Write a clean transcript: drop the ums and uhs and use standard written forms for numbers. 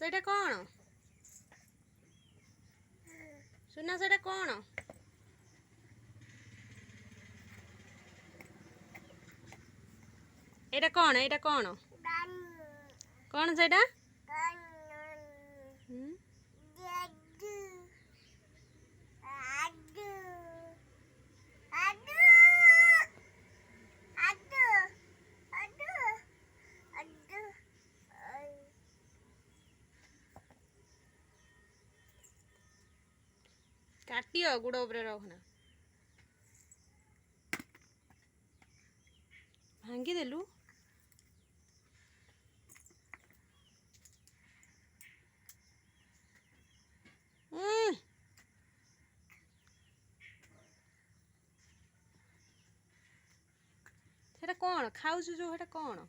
ସେଇଟା କ'ଣ? ସୁନା ସେଇଟା କ'ଣ? ଏଇଟା କ'ଣ? ଏଇଟା କ'ଣ? କ'ଣ ସେଇଟା? କାଟିଅ ଗୁଡ଼ ଉପରେ ରଖନା। ଭାଙ୍ଗିଦେଲୁ। ସେଟା କ'ଣ ଖାଉଛୁ ଯୋଉ ସେଟା କ'ଣ?